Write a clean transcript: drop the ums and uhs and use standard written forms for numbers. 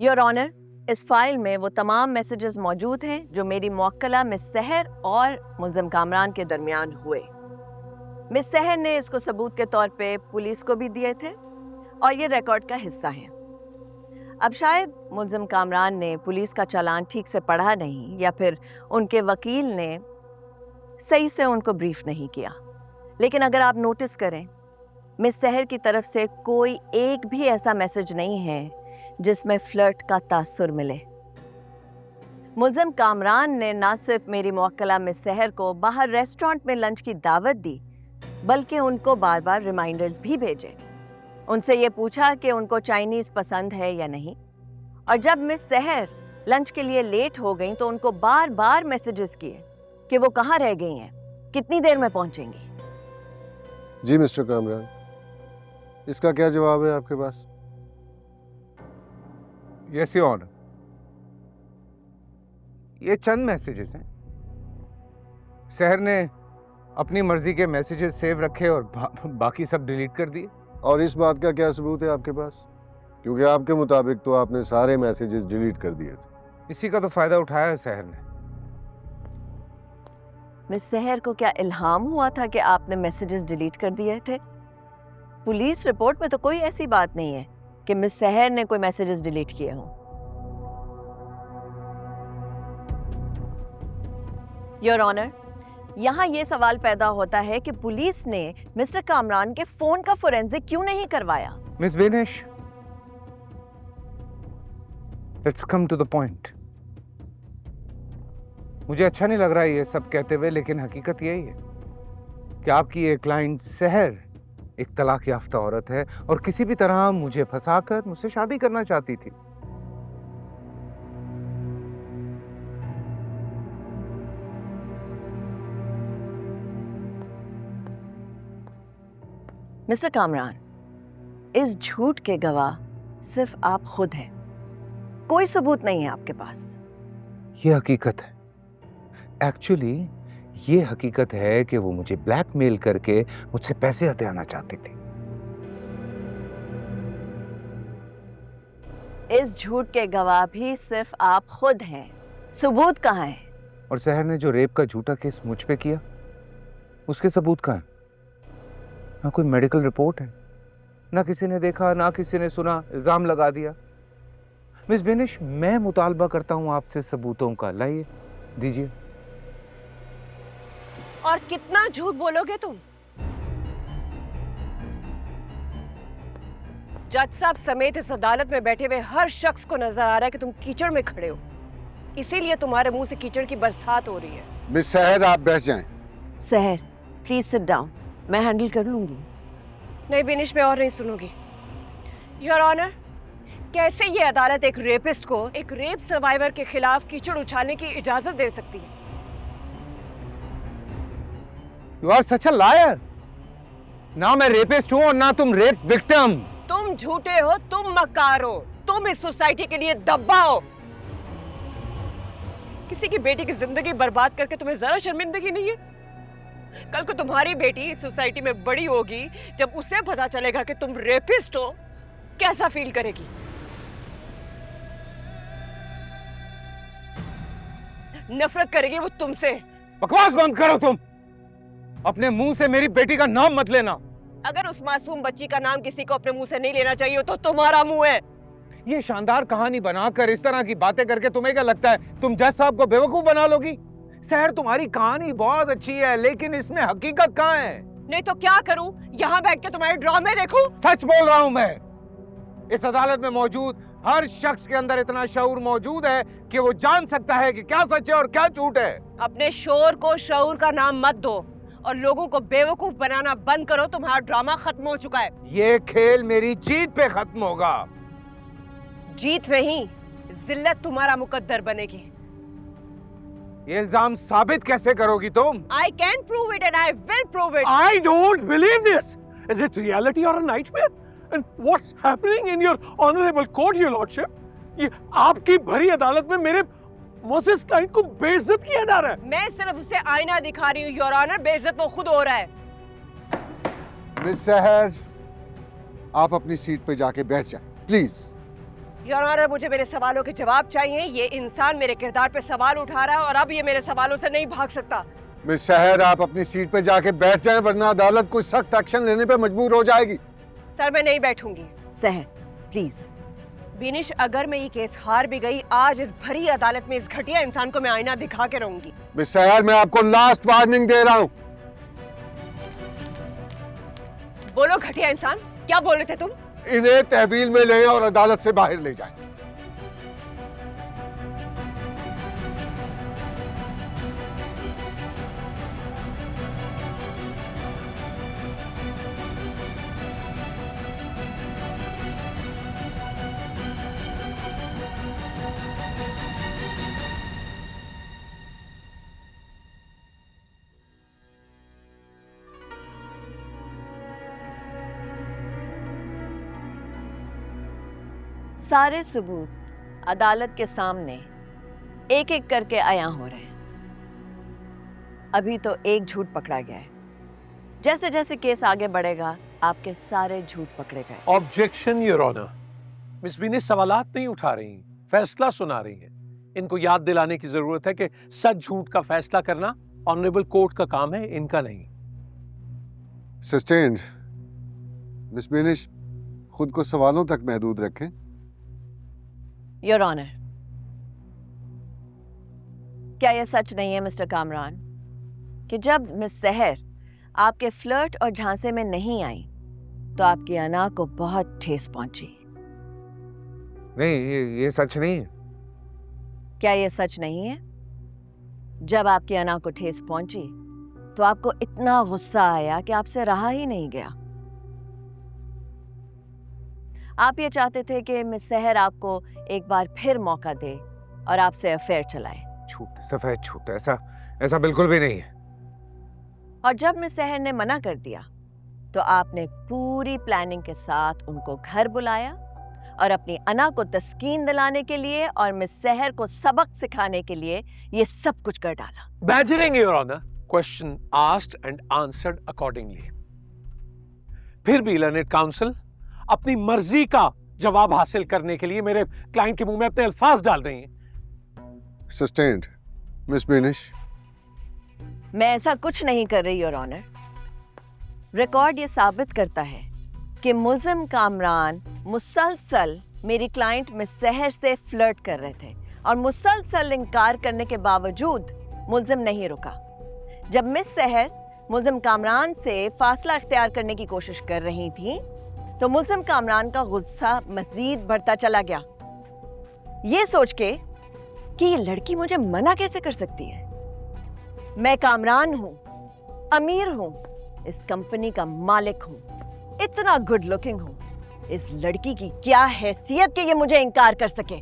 Your honour, इस file में वो तमाम मैसेजेस मौजूद हैं जो मेरी मुवक्किला मिस सहर और मुल्ज़िम कामरान के दरमियान हुए। मिस सहर ने इसको सबूत के तौर पे पुलिस को भी दिए थे और ये रिकॉर्ड का हिस्सा है। अब शायद मुल्ज़िम कामरान ने पुलिस का चालान ठीक से पढ़ा नहीं या फिर उनके वकील ने सही से उनको ब्रीफ नहीं किया, लेकिन अगर आप नोटिस करें, मिस सहर की तरफ से कोई एक भी ऐसा मैसेज नहीं है जिसमें फ्लर्ट का तासुर मिले। मुल्ज़िम कामरान ने ना सिर्फ मेरी मुवक्किला मिस सहर को बाहर रेस्टोरेंट में लंच की दावत दी, बल्कि उनको बार बार रिमाइंडर्स भी भेजे। उनसे ये पूछा कि उनको चाइनीज़ पसंद है या नहीं, और जब मिस सहर लंच के लिए लेट हो गई तो उनको बार बार मैसेजेस किए कि वो कहाँ रह गई हैं, कितनी देर में पहुंचेंगी। जी मिस्टर कामरान, इसका क्या जवाब है आपके पास? यस योर ऑनर, ये चंद मैसेजेस हैं। सहर ने अपनी मर्जी के मैसेजेस सेव रखे और बाकी सब डिलीट कर दिए। और इस बात का क्या सबूत है आपके पास? क्योंकि आपके मुताबिक तो आपने सारे मैसेजेस डिलीट कर दिए थे। इसी का तो फायदा उठाया है सहर ने। मिस सहर को क्या इल्हाम हुआ था कि आपने मैसेजेस डिलीट कर दिए थे? पुलिस रिपोर्ट में तो कोई ऐसी बात नहीं है कि मिस सहर ने कोई मैसेजेस डिलीट किए हों। योर ऑनर, यहाँ ये सवाल पैदा होता है कि पुलिस ने मिस्टर कामरान के फोन का फोरेंसिक क्यों नहीं करवाया? Miss Benish, let's come to the point. मुझे अच्छा नहीं लग रहा है ये सब कहते हुए, लेकिन हकीकत यही है कि आपकी एक क्लाइंट सहर एक तलाक याफ्ता औरत है और किसी भी तरह मुझे फंसाकर मुझसे शादी करना चाहती थी। मिस्टर कामरान, इस झूठ के गवाह सिर्फ आप खुद हैं। कोई सबूत नहीं है आपके पास। ये हकीकत है। एक्चुअली ये हकीकत है कि वो मुझे ब्लैकमेल करके मुझसे पैसे हथियाना चाहती थी। इस झूठ के गवाह भी सिर्फ आप खुद हैं। सबूत कहाँ है? और सहर ने जो रेप का झूठा केस मुझ पे किया, उसके सबूत कहाँ है? ना कोई मेडिकल रिपोर्ट है, ना किसी ने देखा, ना किसी ने सुना, इल्जाम लगा दिया। मिस बेनिश, मैं मुतालबा करता हूं आपसे सबूतों का। लाइए, दीजिए। और कितना झूठ बोलोगे तुम? जज साहब समेत इस अदालत में बैठे हुए हर शख्स को नजर आ रहा है कि तुम कीचड़ में खड़े हो, इसीलिए तुम्हारे मुंह से कीचड़ की बरसात हो रही है। मिस सहर, आप बैठ जाएं। सहर, प्लीज सिट डाउन, मैं हैंडल कर लूंगी। नहीं बेनिश, मैं और नहीं सुनूंगी। योर ऑनर, कैसे ये अदालत एक रेपिस्ट को एक रेप सर्वाइवर के खिलाफ कीचड़ उछालने की इजाजत दे सकती है? You are such a liar. ना मैं रेपिस्ट हूं और ना तुम रेप विक्टिम। तुम झूठे हो, तुम मक्कार हो, तुम इस सोसाइटी के लिए दब्बा हो। किसी की बेटी की जिंदगी बर्बाद करके तुम्हें जरा शर्मिंदगी नहीं है? कल को तुम्हारी बेटी इस सोसाइटी में बड़ी होगी, जब उसे पता चलेगा कि तुम रेपिस्ट हो, कैसा फील करेगी? नफरत करेगी वो तुमसे। बकवास बंद करो तुम। अपने मुंह से मेरी बेटी का नाम मत लेना। अगर उस मासूम बच्ची का नाम किसी को अपने मुंह से नहीं लेना चाहिए तो तुम्हारा मुंह है। ये शानदार कहानी बनाकर इस तरह की बातें करके तुम्हें क्या लगता है तुम जज साहब को बेवकूफ बना लोगी? सहर, तुम्हारी कहानी बहुत अच्छी है, लेकिन इसमें हकीकत कहाँ है? नहीं तो क्या करूं? यहाँ बैठ के तुम्हारे ड्रामे देखूं? सच बोल रहा हूं मैं। इस अदालत में मौजूद हर शख्स के अंदर इतना शऊर मौजूद है कि वो जान सकता है कि क्या सच है और क्या झूठ है। अपने शोर को शऊर का नाम मत दो और लोगों को बेवकूफ बनाना बंद करो। तुम्हारा ड्रामा खत्म हो चुका है। ये खेल मेरी जीत पे खत्म होगा। जीत नहीं, जिल्लत तुम्हारा मुकद्दर बनेगी। ये इल्जाम साबित कैसे करोगी तुम? I can prove it and I will prove it. I don't believe this. Is it reality or a nightmare? And what's happening in your honorable court, your lordship? ये आपकी भरी अदालत में मेरे मोसेस क्लाइंट को बेइज्जत किया जा रहा है। मैं सिर्फ उसे आईना दिखा रही हूँ योर ऑनर, बेइज्जत वो खुद हो रहा है। मिस सहर, आप अपनी सीट पे जाके बैठ जाएं, प्लीज। योर ऑनर, मुझे मेरे सवालों के जवाब चाहिए। ये इंसान मेरे किरदार पे सवाल उठा रहा है और अब ये मेरे सवालों से नहीं भाग सकता। मिस सहर, आप अपनी सीट पे जाके बैठ जाएं, वरना अदालत कोई सख्त एक्शन लेने पे मजबूर हो जाएगी। सर, मैं नहीं बैठूंगी। सहर प्लीज। बिनिश, अगर मैं ये केस हार भी गई, आज इस भरी अदालत में इस घटिया इंसान को मैं आईना दिखा के रहूंगी। मिस सहर, मैं आपको लास्ट वार्निंग दे रहा हूं। बोलो घटिया इंसान, क्या बोल रहे थे तुम? इन्हें तहवील में लें और अदालत से बाहर ले जाएं। सारे सबूत अदालत के सामने एक एक करके आया हो रहे हैं। अभी तो एक झूठ पकड़ा गया है। जैसे जैसे केस आगे बढ़ेगा, आपके सारे झूठ पकड़े जाए। Objection your honour. Miss Binish सवालात नहीं उठा रही, फैसला सुना रही हैं। इनको याद दिलाने की जरूरत है कि सच झूठ का फैसला करना ऑनरेबल कोर्ट का काम है, इनका नहीं। सस्टेन्ड। मिस बिनिश, खुद को सवालों तक महदूद रखें। योर ऑनर, क्या यह सच नहीं है मिस्टर कामरान कि जब मिस सहर आपके फ्लर्ट और झांसे में नहीं आई तो आपकी अना को बहुत ठेस पहुंची? नहीं, ये सच नहीं है। क्या यह सच नहीं है? जब आपकी अना को ठेस पहुंची तो आपको इतना गुस्सा आया कि आपसे रहा ही नहीं गया। आप ये चाहते थे कि मिस सहर आपको एक बार फिर मौका दे और आपसे अफेयर चलाए। झूठ, सफेद झूठ। ऐसा बिल्कुल भी नहीं है। और जब मिस सहर ने मना कर दिया तो आपने पूरी प्लानिंग के साथ उनको घर बुलाया और अपनी अना को तस्कीन दिलाने के लिए और मिस सहर को सबक सिखाने के लिए ये सब कुछ कर डाला। Badgering your honour, question asked and answered accordingly. फिर भी लर्नेड काउंसिल अपनी मर्जी का जवाब हासिल करने के लिए मेरे क्लाइंट के मुंह में अपने अल्फाज डाल रही हैं। सस्टेन्ड। मिस बिनिश, मैं ऐसा कुछ नहीं कर रही योर ऑनर। रिकॉर्ड ये साबित करता है कि मुल्जिम कामरान मुसलसल मेरी क्लाइंट मिस सहर से फ्लर्ट कर रहे थे और मुसलसल इनकार करने के बावजूद मुल्जिम नहीं रुका। जब मिस सहर मुल्जिम कामरान से फासला इख्तियार करने की कोशिश कर रही थी तो मुल्जिम कामरान का गुस्सा मजीद बढ़ता चला गया, ये सोच के कि ये लड़की मुझे मना कैसे कर सकती है। मैं कामरान हूं, अमीर हूं, इस कंपनी का मालिक हूं, इतना गुड लुकिंग हूं। इस लड़की की क्या हैसियत कि ये मुझे इनकार कर सके।